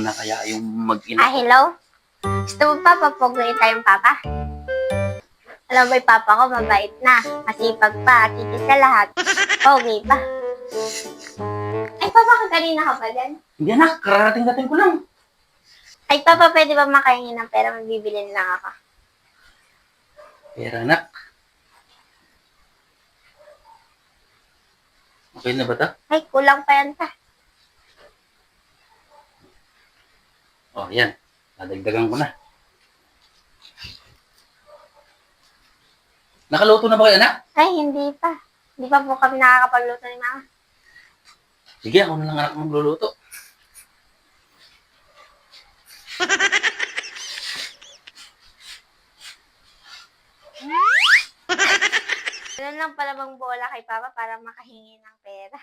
na kaya yung mag-ina. Hello? Gusto mo pa papuguin tayong papa? Alam mo, yung papa ko mabait na. Masipag pa, at higit sa lahat. Okay pa. Ay, papa, kanina ka pa dyan? Hindi anak, kararating-dating ko lang. Ay, papa, pwede ba makahingi ng pera? Magbibilin lang ako. Pera anak. Okay na ba ta? Ay, kulang pa yan ta. Oh, yan. Nadagdagan ko na. Nakaluto na ba kayo anak? Ay, hindi pa. Hindi pa po kami nakakapagluto ni mama. Sige, ako na lang anak magluluto. Ganun lang pala bang bola kay papa para makahingi ng pera.